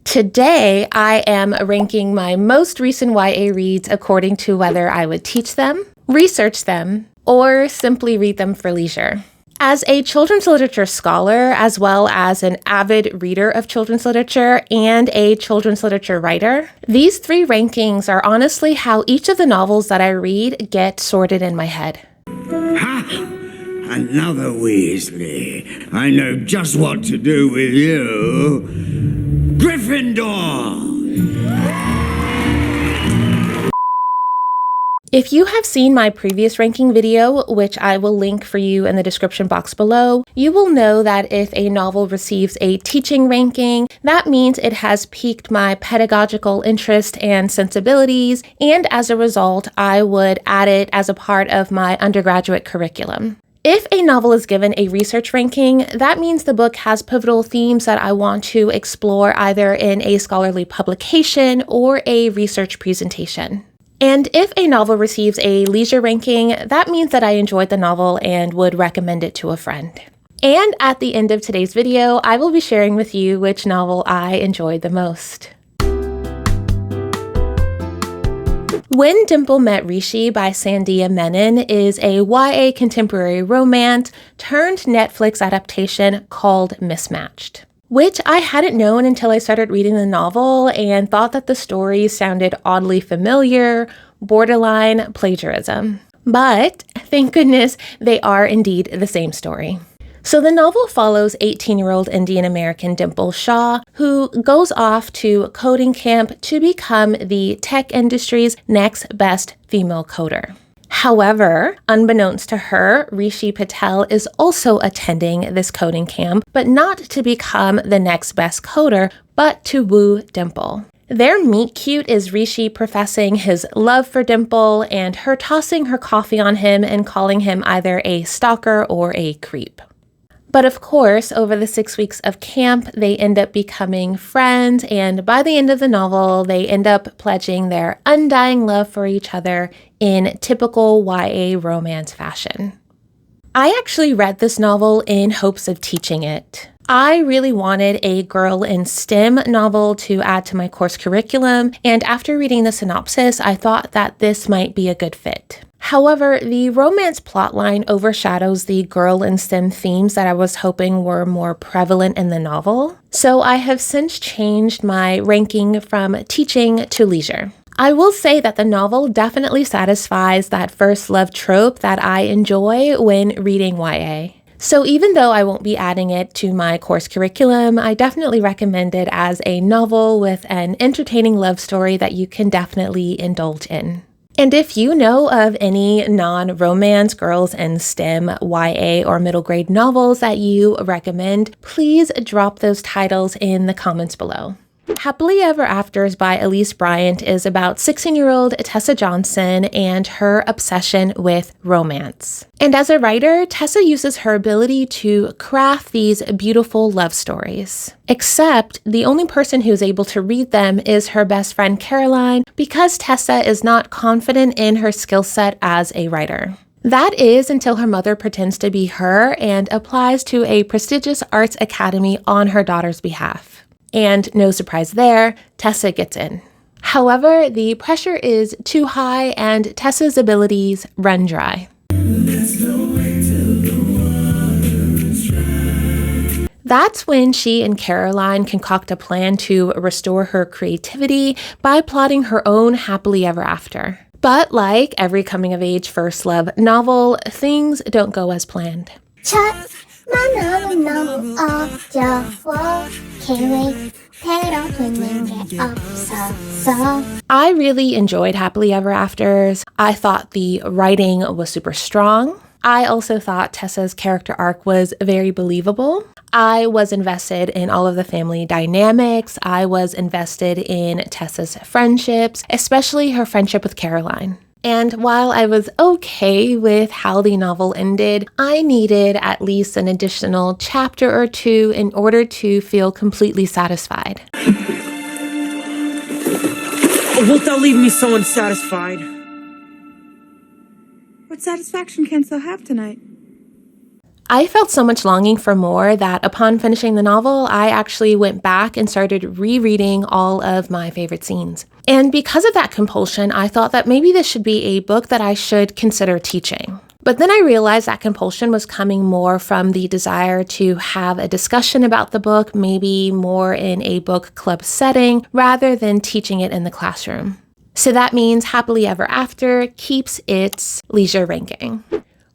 Today, I am ranking my most recent YA reads according to whether I would teach them, research them, or simply read them for leisure. As a children's literature scholar, as well as an avid reader of children's literature and a children's literature writer, these three rankings are honestly how each of the novels that I read get sorted in my head. Ha! Another Weasley. I know just what to do with you. Gryffindor! If you have seen my previous ranking video, which I will link for you in the description box below, you will know that if a novel receives a teaching ranking, that means it has piqued my pedagogical interest and sensibilities, and as a result, I would add it as a part of my undergraduate curriculum. If a novel is given a research ranking, that means the book has pivotal themes that I want to explore either in a scholarly publication or a research presentation. And if a novel receives a leisure ranking, that means that I enjoyed the novel and would recommend it to a friend. And at the end of today's video, I will be sharing with you which novel I enjoyed the most. When Dimple Met Rishi by Sandhya Menon is a YA contemporary romance turned Netflix adaptation called Mismatched, which I hadn't known until I started reading the novel and thought that the story sounded oddly familiar, borderline plagiarism. But thank goodness they are indeed the same story. So the novel follows 18-year-old Indian American Dimple Shaw, who goes off to coding camp to become the tech industry's next best female coder. However, unbeknownst to her, Rishi Patel is also attending this coding camp, but not to become the next best coder, but to woo Dimple. Their meet cute is Rishi professing his love for Dimple and her tossing her coffee on him and calling him either a stalker or a creep. But of course, over the 6 weeks of camp, they end up becoming friends, and by the end of the novel, they end up pledging their undying love for each other in typical YA romance fashion. I actually read this novel in hopes of teaching it. I really wanted a girl in STEM novel to add to my course curriculum, and after reading the synopsis, I thought that this might be a good fit. However, the romance plotline overshadows the girl in STEM themes that I was hoping were more prevalent in the novel, so I have since changed my ranking from teaching to leisure. I will say that the novel definitely satisfies that first love trope that I enjoy when reading YA. So even though I won't be adding it to my course curriculum, I definitely recommend it as a novel with an entertaining love story that you can definitely indulge in. And if you know of any non-romance girls in STEM, YA, or middle grade novels that you recommend, please drop those titles in the comments below. Happily Ever Afters by Elise Bryant is about 16-year-old Tessa Johnson and her obsession with romance. And as a writer, Tessa uses her ability to craft these beautiful love stories. Except the only person who's able to read them is her best friend Caroline, because Tessa is not confident in her skill set as a writer. That is until her mother pretends to be her and applies to a prestigious arts academy on her daughter's behalf. And no surprise there, Tessa gets in. However, the pressure is too high and Tessa's abilities run dry. That's when she and Caroline concoct a plan to restore her creativity by plotting her own happily ever after. But like every coming-of-age first love novel, things don't go as planned. I really enjoyed Happily Ever Afters. I thought the writing was super strong. I also thought Tessa's character arc was very believable. I was invested in all of the family dynamics. I was invested in Tessa's friendships, especially her friendship with Caroline. And while I was okay with how the novel ended, I needed at least an additional chapter or two in order to feel completely satisfied. Wilt thou leave me so unsatisfied? What satisfaction canst thou have tonight? I felt so much longing for more that upon finishing the novel, I actually went back and started rereading all of my favorite scenes. And because of that compulsion, I thought that maybe this should be a book that I should consider teaching. But then I realized that compulsion was coming more from the desire to have a discussion about the book, maybe more in a book club setting, rather than teaching it in the classroom. So that means Happily Ever After keeps its leisure ranking.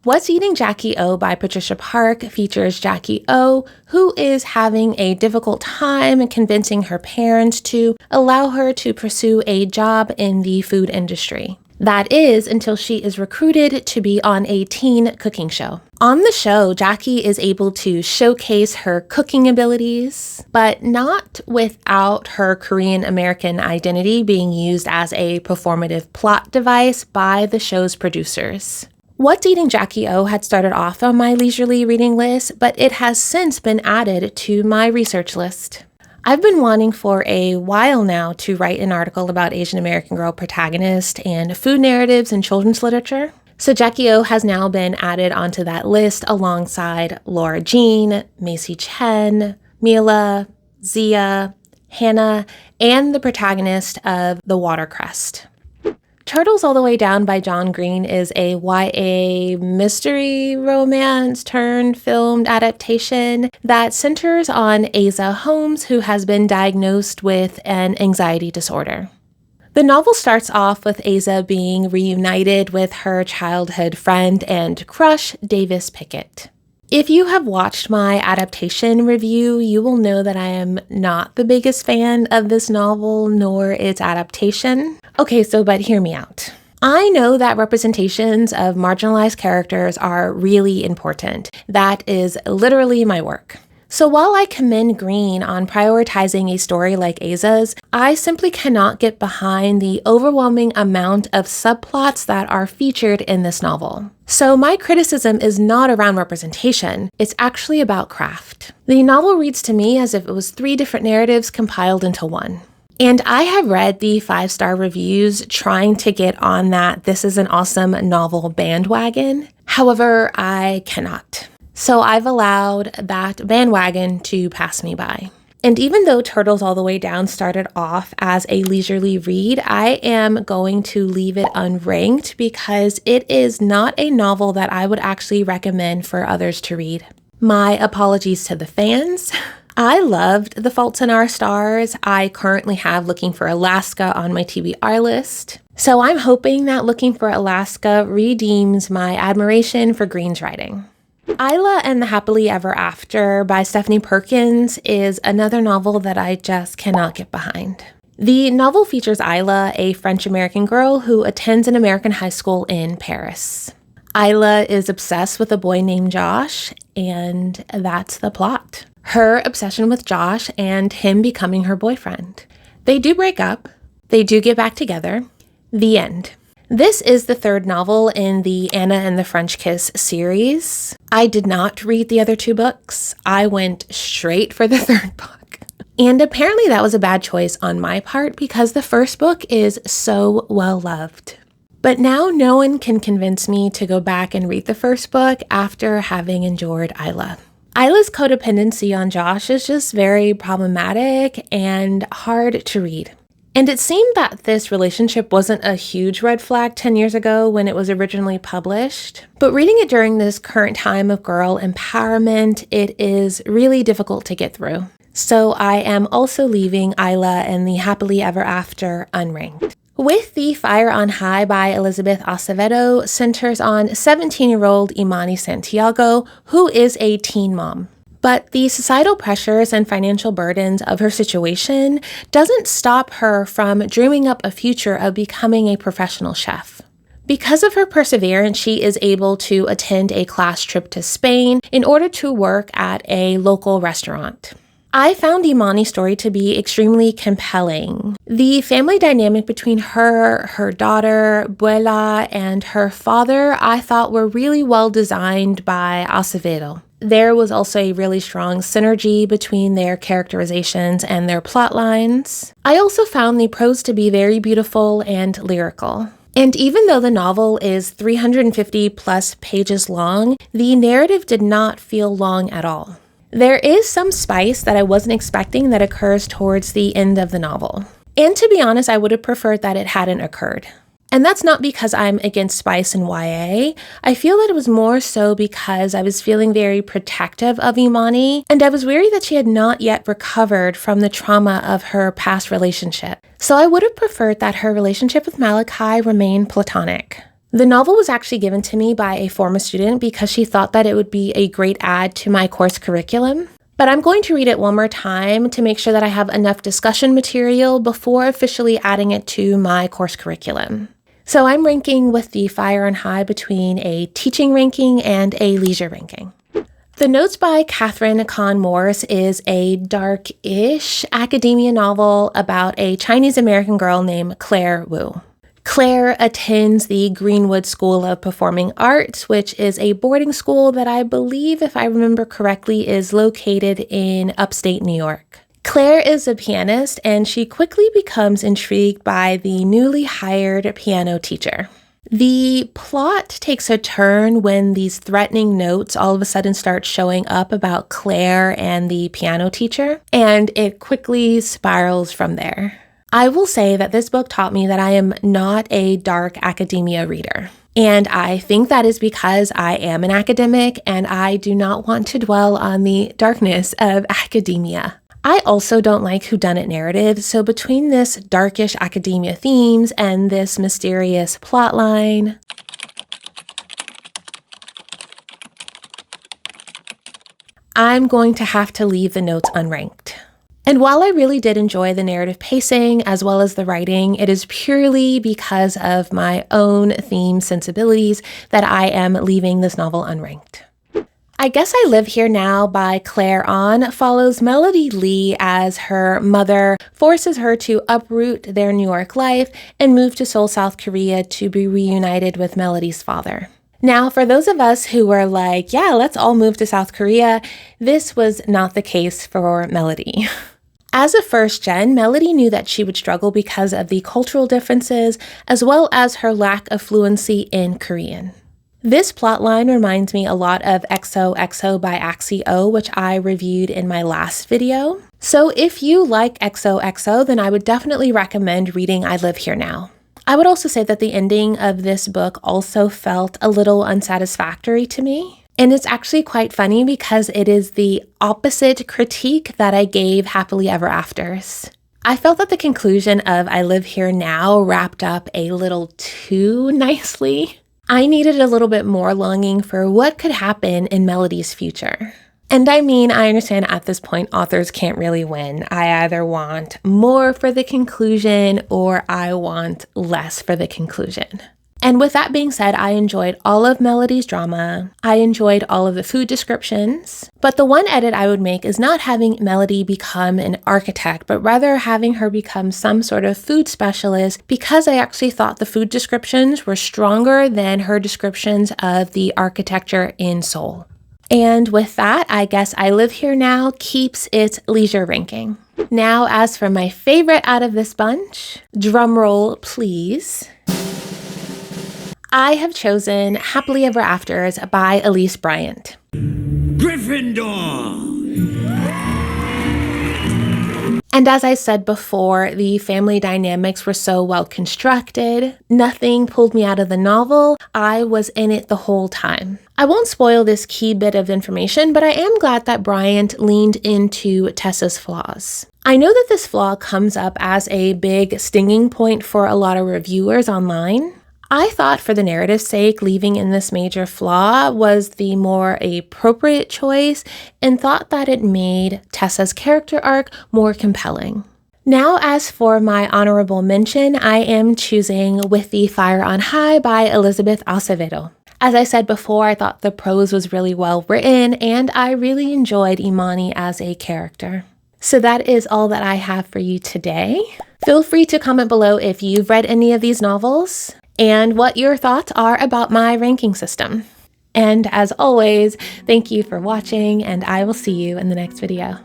What's Eating Jackie O by Patricia Park features Jackie O, who is having a difficult time convincing her parents to allow her to pursue a job in the food industry. That is, until she is recruited to be on a teen cooking show. On the show, Jackie is able to showcase her cooking abilities, but not without her Korean American identity being used as a performative plot device by the show's producers. What's Eating Jackie O had started off on my leisurely reading list, but it has since been added to my research list. I've been wanting for a while now to write an article about Asian American girl protagonists and food narratives in children's literature. So Jackie O has now been added onto that list alongside Laura Jean, Macy Chen, Mila, Zia, Hannah, and the protagonist of The Watercrest. Turtles All the Way Down by John Green is a YA mystery romance turned filmed adaptation that centers on Asa Holmes, who has been diagnosed with an anxiety disorder. The novel starts off with Asa being reunited with her childhood friend and crush, Davis Pickett. If you have watched my adaptation review, you will know that I am not the biggest fan of this novel nor its adaptation. Okay, but hear me out. I know that representations of marginalized characters are really important. That is literally my work. So while I commend Green on prioritizing a story like Asa's, I simply cannot get behind the overwhelming amount of subplots that are featured in this novel. So my criticism is not around representation, it's actually about craft. The novel reads to me as if it was 3 different narratives compiled into one. And I have read the 5-star reviews trying to get on that this is an awesome novel bandwagon. However, I cannot. So I've allowed that bandwagon to pass me by. And even though Turtles All the Way Down started off as a leisurely read, I am going to leave it unranked because it is not a novel that I would actually recommend for others to read. My apologies to the fans. I loved The Fault in Our Stars. I currently have Looking for Alaska on my TBR list. So I'm hoping that Looking for Alaska redeems my admiration for Green's writing. Isla and the Happily Ever After by Stephanie Perkins is another novel that I just cannot get behind. The novel features Isla, a French-American girl who attends an American high school in Paris. Isla is obsessed with a boy named Josh, and that's the plot. Her obsession with Josh and him becoming her boyfriend. They do break up. They do get back together. The end. This is the 3rd novel in the Anna and the French Kiss series. I did not read the other 2 books. I went straight for the 3rd book. And apparently that was a bad choice on my part because the 1st book is so well loved. But now no one can convince me to go back and read the 1st book after having enjoyed Isla. Isla's codependency on Josh is just very problematic and hard to read. And it seemed that this relationship wasn't a huge red flag 10 years ago when it was originally published. But reading it during this current time of girl empowerment, it is really difficult to get through. So I am also leaving Isla and the Happily Ever After unranked. With the Fire on High by Elizabeth Acevedo centers on 17-year-old Imani Santiago, who is a teen mom. But the societal pressures and financial burdens of her situation doesn't stop her from dreaming up a future of becoming a professional chef. Because of her perseverance, she is able to attend a class trip to Spain in order to work at a local restaurant. I found Imani's story to be extremely compelling. The family dynamic between her daughter, Buela, and her father, I thought were really well designed by Acevedo. There was also a really strong synergy between their characterizations and their plot lines. I also found the prose to be very beautiful and lyrical. And even though the novel is 350 plus pages long, the narrative did not feel long at all. There is some spice that I wasn't expecting that occurs towards the end of the novel. And to be honest, I would have preferred that it hadn't occurred. And that's not because I'm against spice in YA. I feel that it was more so because I was feeling very protective of Imani, and I was worried that she had not yet recovered from the trauma of her past relationship. So I would have preferred that her relationship with Malachi remain platonic. The novel was actually given to me by a former student because she thought that it would be a great add to my course curriculum. But I'm going to read it one more time to make sure that I have enough discussion material before officially adding it to my course curriculum. So I'm ranking with the fire on high between a teaching ranking and a leisure ranking. The Notes by Catherine Kahn Morse is a dark-ish academia novel about a Chinese-American girl named Claire Wu. Claire attends the Greenwood School of Performing Arts, which is a boarding school that I believe, if I remember correctly, is located in upstate New York. Claire is a pianist, and she quickly becomes intrigued by the newly hired piano teacher. The plot takes a turn when these threatening notes all of a sudden start showing up about Claire and the piano teacher, and it quickly spirals from there. I will say that this book taught me that I am not a dark academia reader. And I think that is because I am an academic and I do not want to dwell on the darkness of academia. I also don't like whodunit narratives, so between this darkish academia themes and this mysterious plotline, I'm going to have to leave the notes unranked. And while I really did enjoy the narrative pacing as well as the writing, it is purely because of my own theme sensibilities that I am leaving this novel unranked. I Guess I Live Here Now by Claire Ahn follows Melody Lee as her mother forces her to uproot their New York life and move to Seoul, South Korea to be reunited with Melody's father. Now, for those of us who were like, yeah, let's all move to South Korea, this was not the case for Melody. As a first gen, Melody knew that she would struggle because of the cultural differences as well as her lack of fluency in Korean. This plotline reminds me a lot of XOXO by Axio, which I reviewed in my last video. So if you like XOXO, then I would definitely recommend reading I Live Here Now. I would also say that the ending of this book also felt a little unsatisfactory to me. And it's actually quite funny because it is the opposite critique that I gave Happily Ever Afters. I felt that the conclusion of I Live Here Now wrapped up a little too nicely. I needed a little bit more longing for what could happen in Melody's future. And I mean, I understand at this point authors can't really win. I either want more for the conclusion or I want less for the conclusion. And with that being said, I enjoyed all of Melody's drama. I enjoyed all of the food descriptions. But the one edit I would make is not having Melody become an architect, but rather having her become some sort of food specialist, because I actually thought the food descriptions were stronger than her descriptions of the architecture in Seoul. And with that, I Guess I Live Here Now keeps its leisure ranking. Now, as for my favorite out of this bunch, drumroll please, I have chosen Happily Ever Afters by Elise Bryant. Gryffindor! And as I said before, the family dynamics were so well constructed. Nothing pulled me out of the novel. I was in it the whole time. I won't spoil this key bit of information, but I am glad that Bryant leaned into Tessa's flaws. I know that this flaw comes up as a big stinging point for a lot of reviewers online. I thought for the narrative's sake, leaving in this major flaw was the more appropriate choice and thought that it made Tessa's character arc more compelling. Now, as for my honorable mention, I am choosing With the Fire on High by Elizabeth Acevedo. As I said before, I thought the prose was really well written and I really enjoyed Imani as a character. So that is all that I have for you today. Feel free to comment below if you've read any of these novels and what your thoughts are about my ranking system. And as always, thank you for watching, and I will see you in the next video.